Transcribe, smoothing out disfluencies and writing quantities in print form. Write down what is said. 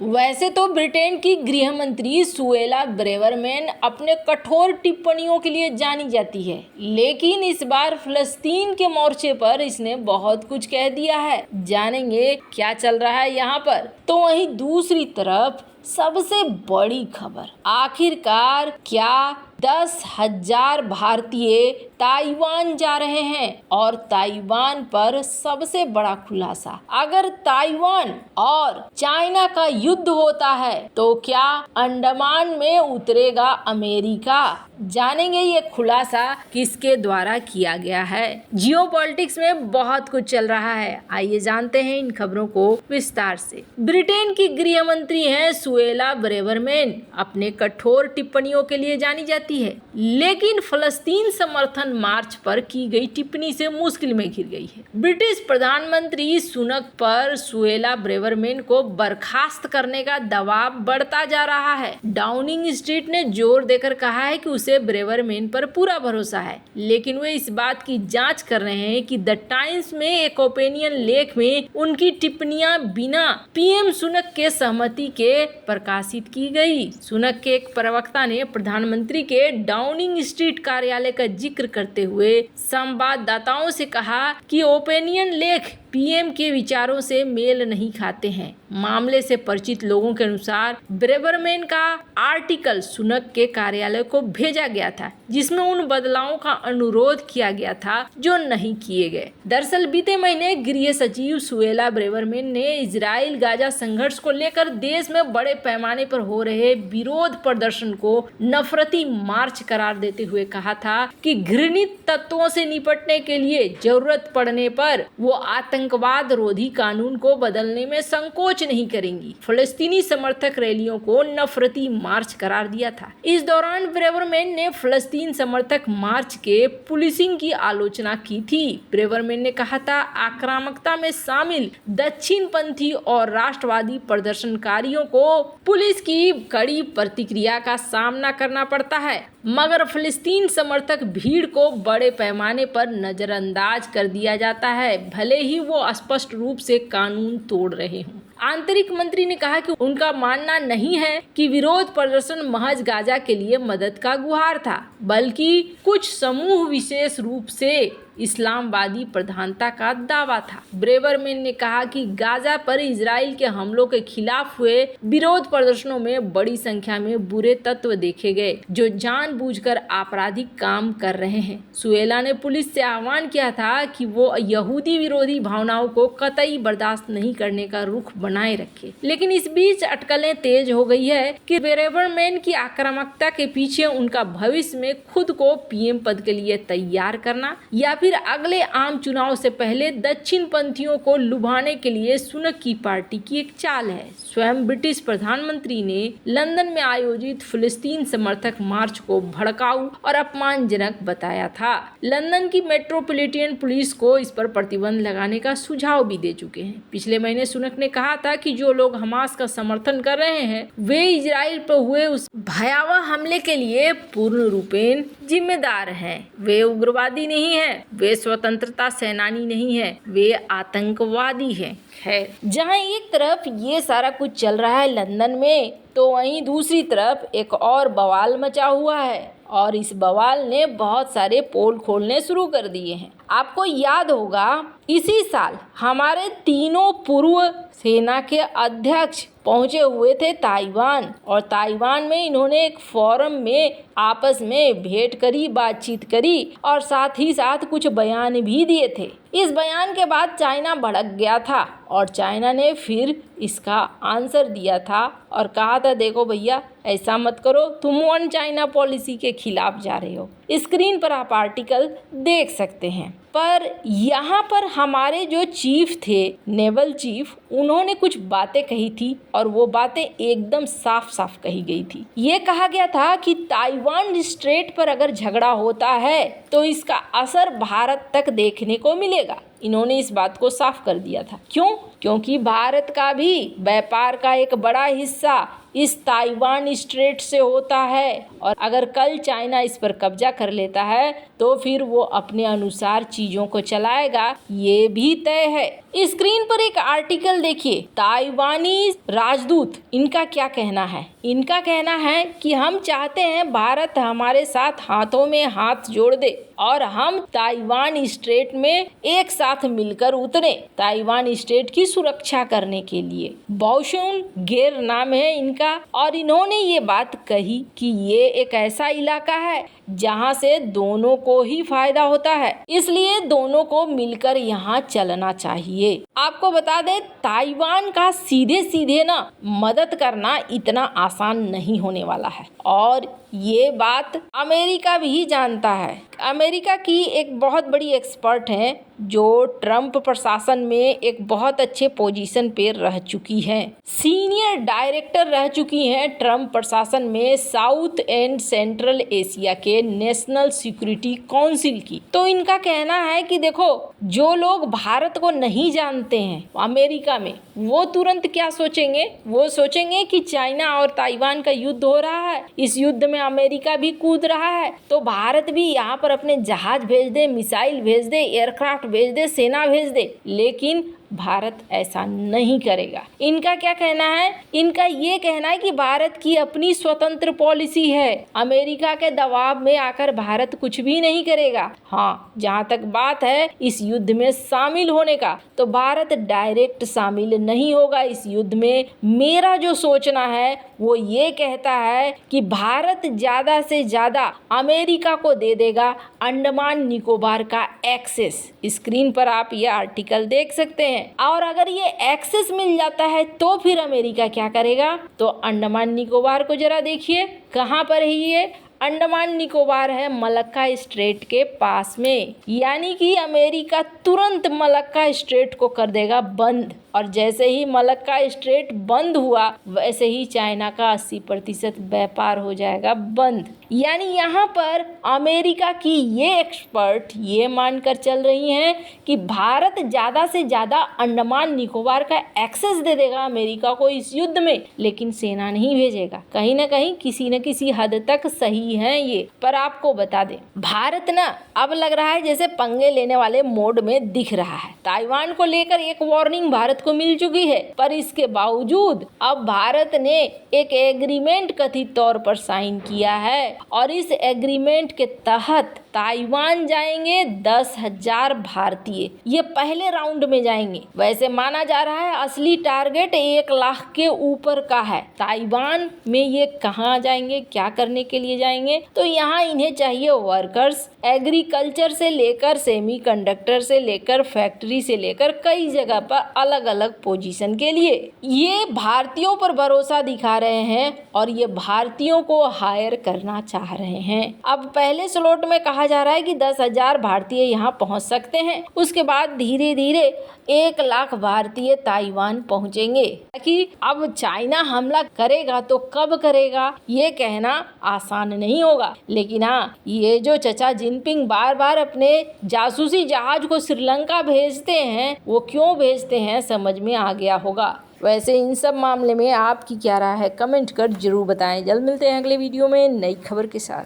वैसे तो ब्रिटेन की गृह मंत्री सुएला ब्रेवरमैन अपने कठोर टिप्पणियों के लिए जानी जाती है, लेकिन इस बार फलस्तीन के मोर्चे पर इसने बहुत कुछ कह दिया है। जानेंगे क्या चल रहा है यहाँ पर। तो वहीं दूसरी तरफ सबसे बड़ी खबर, आखिरकार क्या 10,000 भारतीय ताइवान जा रहे हैं। और ताइवान पर सबसे बड़ा खुलासा, अगर ताइवान और चाइना का युद्ध होता है तो क्या अंडमान में उतरेगा अमेरिका। जानेंगे ये खुलासा किसके द्वारा किया गया है। जियोपॉलिटिक्स में बहुत कुछ चल रहा है, आइए जानते हैं इन खबरों को विस्तार से। ब्रिटेन की गृह मंत्री हैं सुएला ब्रेवरमैन, अपने कठोर टिप्पणियों के लिए जानी जाती है, लेकिन फलस्तीन समर्थन मार्च पर की गई टिप्पणी से मुश्किल में घिर गई है। ब्रिटिश प्रधानमंत्री सुनक पर सुएला ब्रेवरमैन को बर्खास्त करने का दबाव बढ़ता जा रहा है। डाउनिंग स्ट्रीट ने जोर देकर कहा है कि उसे ब्रेवरमैन पर पूरा भरोसा है, लेकिन वे इस बात की जांच कर रहे हैं कि द टाइम्स में एक ओपिनियन लेख में उनकी टिप्पणियां बिना पीएम सुनक के सहमति के प्रकाशित की गई। सुनक के एक प्रवक्ता ने प्रधानमंत्री के डाउनिंग स्ट्रीट कार्यालय का जिक्र करते हुए संवाददाताओं से कहा कि ओपिनियन लेख पीएम के विचारों से मेल नहीं खाते हैं। मामले से परिचित लोगों के अनुसार ब्रेवरमैन का आर्टिकल सुनक के कार्यालय को भेजा गया था, जिसमें उन बदलावों का अनुरोध किया गया था जो नहीं किए गए। दरअसल बीते महीने गृह सचिव सुएला ब्रेवरमैन ने इजराइल गाजा संघर्ष को लेकर देश में बड़े पैमाने पर हो रहे विरोध प्रदर्शन को नफरती मार्च करार देते हुए कहा था कि घृणित तत्वों से निपटने के लिए जरूरत पड़ने पर वो आतंकवाद रोधी कानून को बदलने में संकोच नहीं करेंगी। फलस्तीनी समर्थक रैलियों को नफरती मार्च करार दिया था। इस दौरान ब्रेवरमैन ने फलस्तीन समर्थक मार्च के पुलिसिंग की आलोचना की थी। ब्रेवरमैन ने कहा था, आक्रामकता में शामिल दक्षिणपंथी और राष्ट्रवादी प्रदर्शनकारियों को पुलिस की कड़ी प्रतिक्रिया का सामना करना पड़ता है, मगर फलस्तीन समर्थक भीड़ को बड़े पैमाने पर नजरअंदाज कर दिया जाता है, भले ही वो स्पष्ट रूप से कानून तोड़ रहे हों। आंतरिक मंत्री ने कहा कि उनका मानना नहीं है कि विरोध प्रदर्शन महज गाजा के लिए मदद का गुहार था, बल्कि कुछ समूह विशेष रूप से इस्लामवादी प्रधानता का दावा था। ब्रेवरमैन ने कहा कि गाजा पर इजराइल के हमलों के खिलाफ हुए विरोध प्रदर्शनों में बड़ी संख्या में बुरे तत्व देखे गए जो जानबूझकर आपराधिक काम कर रहे हैं। सुएला ने पुलिस से आह्वान किया था कि वो यहूदी विरोधी भावनाओं को कतई बर्दाश्त नहीं करने का रुख बनाए रखे, लेकिन इस बीच अटकलें तेज हो गई है कि ब्रेवरमैन की आक्रामकता के पीछे उनका भविष्य में खुद को पीएम पद के लिए तैयार करना या फिर अगले आम चुनाव से पहले दक्षिण पंथियों को लुभाने के लिए सुनक की पार्टी की एक चाल है। स्वयं ब्रिटिश प्रधानमंत्री ने लंदन में आयोजित फिलिस्तीन समर्थक मार्च को भड़काऊ और अपमानजनक बताया था। लंदन की मेट्रोपॉलिटन पुलिस को इस पर प्रतिबंध लगाने का सुझाव भी दे चुके हैं। पिछले महीने सुनक ने कहा था कि जो लोग हमास का समर्थन कर रहे हैं वे इजराइल पर हुए उस भयावह हमले के लिए पूर्ण रूपेण जिम्मेदार हैं। वे उग्रवादी नहीं हैं, वे स्वतंत्रता सेनानी नहीं है, वे आतंकवादी हैं। खैर, जहां एक तरफ ये सारा कुछ चल रहा है लंदन में, तो वहीं दूसरी तरफ एक और बवाल मचा हुआ है और इस बवाल ने बहुत सारे पोल खोलने शुरू कर दिए हैं। आपको याद होगा इसी साल हमारे तीनों पूर्व सेना के अध्यक्ष पहुंचे हुए थे ताइवान, और ताइवान में इन्होंने एक फोरम में आपस में भेंट करी, बातचीत करी और साथ ही साथ कुछ बयान भी दिए थे। इस बयान के बाद चाइना भड़क गया था और चाइना ने फिर इसका आंसर दिया था और कहा था, देखो भैया ऐसा मत करो, तुम वन चाइना पॉलिसी के खिलाफ जा रहे हो। स्क्रीन पर आप आर्टिकल देख सकते हैं। पर यहाँ पर हमारे जो चीफ थे, नेवल चीफ, उन्होंने कुछ बातें कही थी और वो बातें एकदम साफ साफ कही गई थी। ये कहा गया था कि ताइवान स्ट्रेट पर अगर झगड़ा होता है तो इसका असर भारत तक देखने को मिलेगा। इन्होंने इस बात को साफ कर दिया था। क्यों? क्योंकि भारत का भी व्यापार का एक बड़ा हिस्सा इस ताइवान स्ट्रेट से होता है और अगर कल चाइना इस पर कब्जा कर लेता है तो फिर वो अपने अनुसार चीज़ों को चलाएगा, ये भी तय है। स्क्रीन पर एक आर्टिकल देखिए, ताइवानी राजदूत, इनका क्या कहना है। इनका कहना है कि हम चाहते हैं भारत हमारे साथ हाथों में हाथ जोड़ दे और हम ताइवान स्ट्रेट में एक साथ मिलकर उतरे ताइवान स्ट्रेट की सुरक्षा करने के लिए। बाओशुन गेर नाम है इनका और इन्होंने ये बात कही कि ये एक ऐसा इलाका है जहां से दोनों को ही फायदा होता है, इसलिए दोनों को मिलकर यहाँ चलना चाहिए। आपको बता दें, ताइवान का सीधे सीधे ना मदद करना इतना आसान नहीं होने वाला है और ये बात अमेरिका भी जानता है। अमेरिका की एक बहुत बड़ी एक्सपर्ट हैं जो ट्रंप प्रशासन में एक बहुत अच्छे पोजीशन पे रह चुकी हैं, सीनियर डायरेक्टर रह चुकी हैं ट्रंप प्रशासन में साउथ एंड सेंट्रल एशिया के नेशनल सिक्योरिटी काउंसिल की। तो इनका कहना है कि देखो, जो लोग भारत को नहीं जानते हैं अमेरिका में, वो तुरंत क्या सोचेंगे, वो सोचेंगे कि चाइना और ताइवान का युद्ध हो रहा है, इस युद्ध में अमेरिका भी कूद रहा है तो भारत भी यहाँ पर अपने जहाज भेज दे, मिसाइल भेज दे, एयरक्राफ्ट भेज दे, सेना भेज दे। लेकिन भारत ऐसा नहीं करेगा। इनका क्या कहना है, इनका ये कहना है कि भारत की अपनी स्वतंत्र पॉलिसी है, अमेरिका के दबाव में आकर भारत कुछ भी नहीं करेगा। हाँ, जहाँ तक बात है इस युद्ध में शामिल होने का, तो भारत डायरेक्ट शामिल नहीं होगा इस युद्ध में। मेरा जो सोचना है वो ये कहता है कि भारत ज़्यादा से ज़्यादा अमेरिका को दे देगा अंडमान निकोबार का एक्सेस। स्क्रीन पर आप ये आर्टिकल देख सकते हैं। और अगर ये एक्सेस मिल जाता है तो फिर अमेरिका क्या करेगा, तो अंडमान निकोबार को जरा देखिए, कहाँ पर है ये। अंडमान निकोबार है मलक्का स्ट्रेट के पास में, यानी कि अमेरिका तुरंत मलक्का स्ट्रेट को कर देगा बंद। और जैसे ही मलक्का स्ट्रेट बंद हुआ वैसे ही चाइना का 80% व्यापार हो जाएगा बंद। यानी यहाँ पर अमेरिका की ये एक्सपर्ट ये मानकर चल रही हैं कि भारत ज़्यादा से ज़्यादा अंडमान निकोबार का एक्सेस दे देगा अमेरिका को इस युद्ध में, लेकिन सेना नहीं भेजेगा। कहीं ना कहीं किसी न किसी हद तक सही है ये। पर आपको बता दें, भारत ना अब लग रहा है जैसे पंगे लेने वाले मोड में दिख रहा है। ताइवान को लेकर एक वार्निंग भारत को मिल चुकी है, पर इसके बावजूद अब भारत ने एक एग्रीमेंट कथित तौर पर साइन किया है और इस एग्रीमेंट के तहत ताइवान जाएंगे 10,000 भारतीय, ये पहले राउंड में जाएंगे। वैसे माना जा रहा है असली टारगेट 1 लाख के ऊपर का है। ताइवान में ये कहाँ जाएंगे, क्या करने के लिए जाएंगे, तो यहाँ इन्हें चाहिए वर्कर्स, एग्रीकल्चर से लेकर सेमीकंडक्टर से लेकर फैक्ट्री से लेकर कई जगह पर अलग अलग पोजीशन के लिए। ये भारतीयों पर भरोसा दिखा रहे हैं और ये भारतीयों को हायर करना चाह रहे हैं। अब पहले स्लॉट में कहा जा रहा है कि 10,000 भारतीय यहाँ पहुँच सकते हैं, उसके बाद धीरे धीरे 1 लाख भारतीय ताइवान पहुँचेंगे। कि अब चाइना हमला करेगा तो कब करेगा ये कहना आसान नहीं होगा, लेकिन हाँ, ये जो चचा जिनपिंग बार बार अपने जासूसी जहाज को श्रीलंका भेजते हैं, वो क्यों भेजते हैं समझ में आ गया होगा। वैसे इन सब मामले में आपकी क्या राय है, कमेंट कर जरूर बताएं। जल्द मिलते हैं अगले वीडियो में नई खबर के साथ।